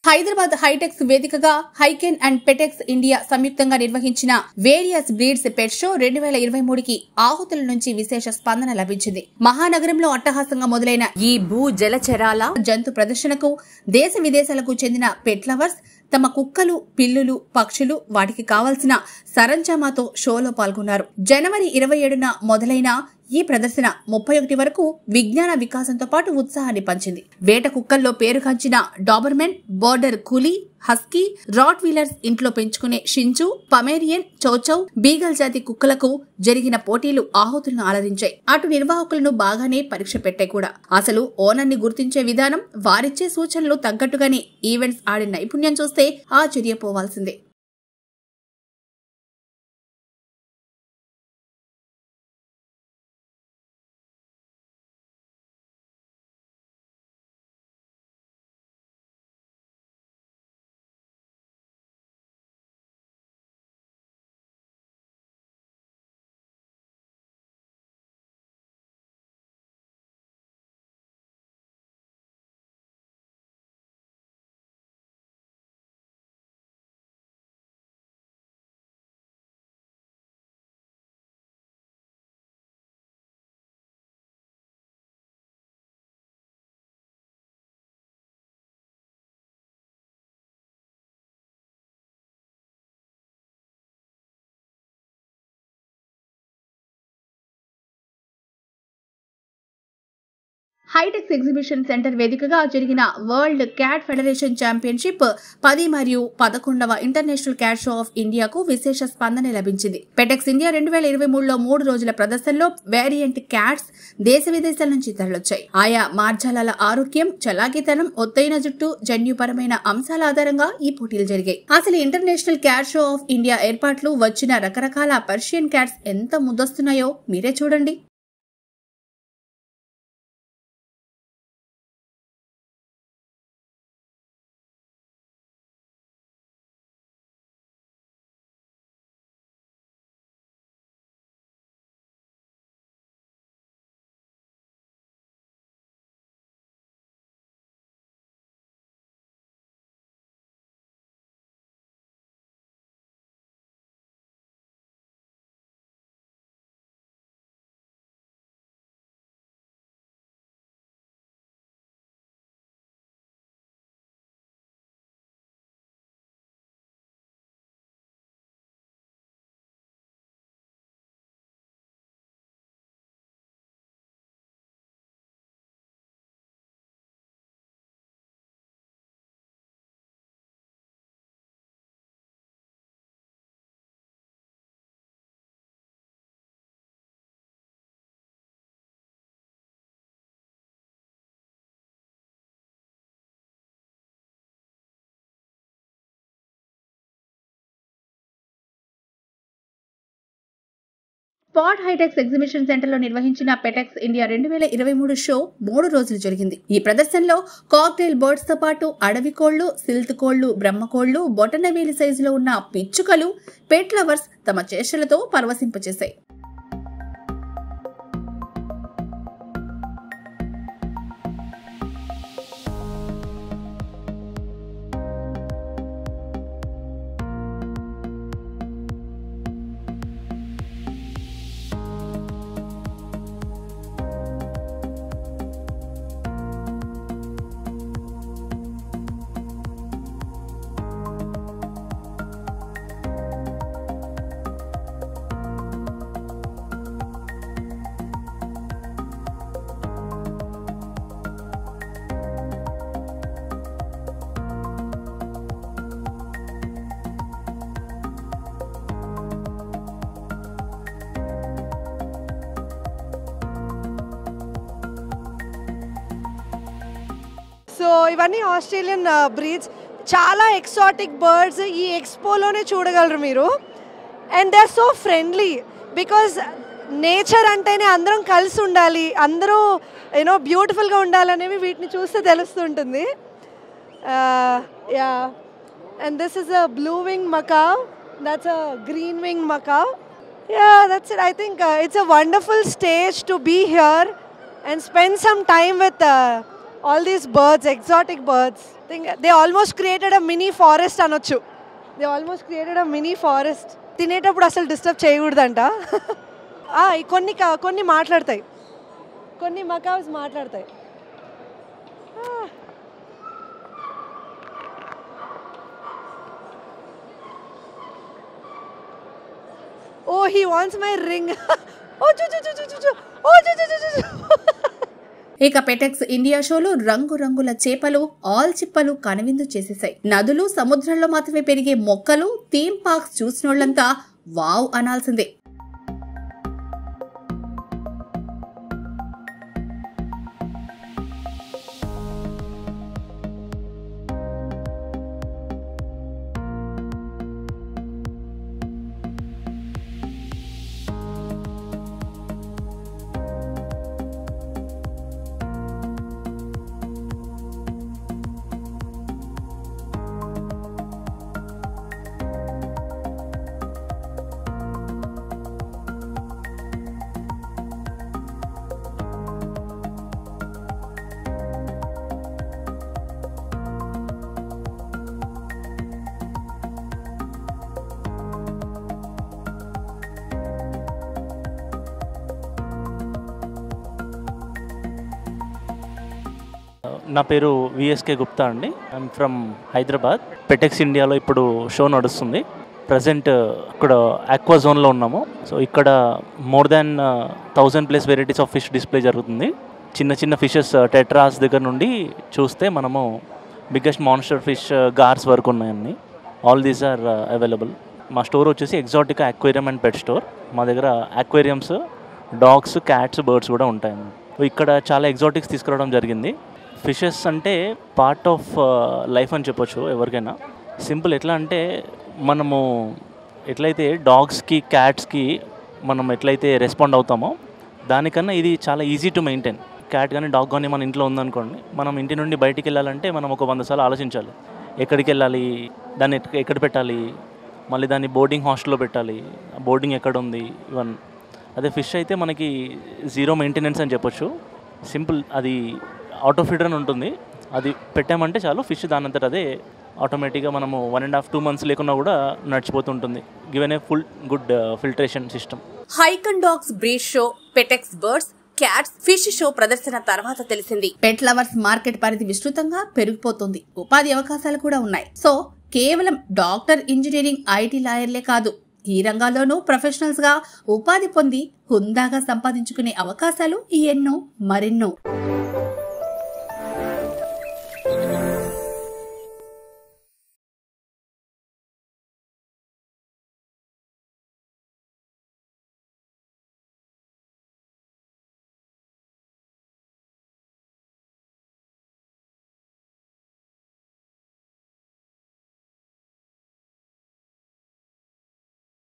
హైదరాబాద్ హైటెక్స్ వేదికగా హైకెన్ and Petex India సంయుక్తంగా నిర్వహించిన వేరియస్ బ్రీడ్స్ పెట్ షో 2023కి ఆహుతుల నుంచి విశేష స్పందన లభించింది. మహానగరంలో అట్టహాసంగా మొదలైన ఈ భూ జలచరాల జంతు ప్రదర్శనకు దేశ విదేశాలకు చెందిన పెట్ లవర్స్ తమ కుక్కలు, పిల్లులు, పక్షులు, వాటికి కావలసిన సరంజామాతో షోలో పాల్గొన్నారు. జనవరి 27న మొదలైన ఈ ప్రదర్శన 31 వరకు విజ్ఞాన వికాసంతో పాటు ఉత్సాహాన్ని పంచింది. వేట కుక్కల్లో పేరుగాంచిన డాబర్మెన్, బోర్డర్ కూలీ, హస్కీ, రాట్ వీలర్స్, ఇంట్లో పెంచుకునే షించు, పమేరియన్, చౌచౌ, బీగల్ జాతి కుక్కలకు జరిగిన పోటీలు ఆహుతులను అలరించాయి. అటు నిర్వాహకులను బాగానే పరీక్ష పెట్టాయి కూడా. అసలు ఓనర్ని గుర్తించే విధానం, వారిచ్చే సూచనలు తగ్గట్టుగానే ఈవెంట్స్ ఆడే నైపుణ్యం చూస్తే ఆశ్చర్యపోవాల్సిందే. హైటెక్స్ ఎగ్జిబిషన్ సెంటర్ వేదికగా జరిగిన వరల్డ్ క్యాట్ ఫెడరేషన్ ఛాంపియన్షిప్ 10 మరియు 11వ ఇంటర్నేషనల్ క్యాట్ షో ఆఫ్ ఇండియాకు విశేష స్పందన లభించింది. పెటెక్స్ ఇండియా 2023లో 3 రోజుల ప్రదర్శనలో వేరియంట్ క్యాట్స్ దేశ విదేశాల నుంచి తరలొచ్చాయి. ఆయా మార్జాలాల ఆరోగ్యం, చలాకీతనం, ఒత్తైన జుట్టు, జన్యుపరమైన అంశాల ఆధారంగా ఈ పోటీలు జరిగాయి. అసలు international cat show off India ఏర్పాట్లు, వచ్చిన రకరకాల పర్షియన్ క్యాట్స్ ఎంత ముద్దొస్తున్నాయో మీరే చూడండి. స్పాట్ హైటెక్స్ ఎగ్జిబిషన్ సెంటర్ లో నిర్వహించిన పెటెక్స్ ఇండియా 2023 షో 3 రోజులు జరిగింది. ఈ ప్రదర్శనలో కాక్టైల్ బర్డ్స్ తో పాటు అడవి కోళ్లు, సిల్త్ కోళ్లు, బ్రహ్మకోళ్లు, బొటనవేలి సైజులో ఉన్న పిచ్చుకలు పెట్ లవర్స్ తమ చేష్టలతో పరవశింపచేశాయి. సో ఇవన్నీ ఆస్ట్రేలియన్ బ్రీడ్స్, చాలా ఎక్సాటిక్ బర్డ్స్ ఈ ఎక్స్పోలోనే చూడగలరు మీరు. And they are so friendly because nature అంటేనే అందరం కలిసి ఉండాలి, అందరూ బ్యూటిఫుల్గా ఉండాలనేవి వీటిని చూస్తే తెలుస్తుంటుంది. Yeah, and this is a blue wing macaw, that's a green wing macaw. Yeah, that's it. I think it's a wonderful stage to be here and spend some time with all these birds, exotic birds. I think they almost created a mini forest anochu. They almost created a mini forest. తినేటప్పుడు అసలు disturb చేయకూడదంట. కొన్ని మాట్లాడతాయి, కొన్ని macaws మాట్లాడతాయి. Oh, he wants my ring. Oh, ఇక Petex India షోలో రంగురంగుల చేపలు, ఆల్చిప్పలు కనువిందు చేసేశాయి. నదులు, సముద్రంలో మాత్రమే పెరిగే మొక్కలు, థీమ్ పార్క్స్ చూసినోళ్లంతా వావ్ అనాల్సిందే. నా పేరు విఎస్కే గుప్తా అండి. I'm from Hyderabad. పెటెక్స్ ఇండియాలో ఇప్పుడు షో నడుస్తుంది. ప్రజెంట్ ఇక్కడ ఆక్వా జోన్లో ఉన్నాము. సో ఇక్కడ more than 1000+ varieties of fish display జరుగుతుంది. చిన్న చిన్న ఫిషెస్ టెట్రాస్ దగ్గర నుండి చూస్తే మనము బిగ్గెస్ట్ మాన్స్టర్ ఫిష్ గార్స్ వరకు ఉన్నాయండి. All these are available. మా స్టోర్ వచ్చేసి Exotica aquarium and pet store. మా దగ్గర అక్వేరియంస్, డాగ్స్, క్యాట్స్, బర్డ్స్ కూడా ఉంటాయండి. ఇక్కడ చాలా ఎగ్జాటిక్స్ తీసుకురావడం జరిగింది. ఫిషెస్ అంటే పార్ట్ ఆఫ్ లైఫ్ అని చెప్పొచ్చు ఎవరికైనా. సింపుల్ ఎట్లా అంటే మనము ఎట్లయితే డాగ్స్కి, క్యాట్స్కి మనం ఎట్లయితే రెస్పాండ్ అవుతామో దానికన్నా ఇది చాలా ఈజీ టు మెయింటైన్. క్యాట్ కానీ డాగ్ కానీ మన ఇంట్లో ఉందనుకోండి, మనం ఇంటి నుండి బయటికి వెళ్ళాలంటే మనం ఒక 100 సార్లు ఆలోచించాలి. ఎక్కడికి వెళ్ళాలి, దాన్ని ఎక్కడ పెట్టాలి, మళ్ళీ దాన్ని బోర్డింగ్ హాస్టల్లో పెట్టాలి, బోర్డింగ్ ఎక్కడ ఉంది, ఇవన్నీ. అదే ఫిష్ అయితే మనకి జీరో మెయింటెనెన్స్ అని చెప్పొచ్చు. సింపుల్, అది ఆటో ఫీడర్ అని ఉంటుంది. అది పెట్టామంటే చాలు, ఫిష్ దానంతట అదే ఆటోమేటిక్గా మనము 1.5-2 months లేకున్నా కూడా నడిచిపోతుంటుంది. Given a full good filtration system. హైకన్ డాగ్స్ బ్రీడ్ షో, పెటెక్స్ బర్డ్స్, క్యాట్స్, ఫిష్ షో ప్రదర్శన తర్వాత తెలిసింది పెట్ లవర్స్ మార్కెట్ పరిధి విస్తృతంగా పెరిగిపోతుంది. ఉపాధి అవకాశాలు కూడా ఉన్నాయి. సో కేవలం డాక్టర్, ఇంజనీరింగ్, ఐటీ, లాయర్లే కాదు, ఈ రంగాల్లోనూ ప్రొఫెషనల్స్ గా ఉపాధి పొంది హుందాగా సంపాదించుకునే అవకాశాలు ఎన్నో మరెన్నో.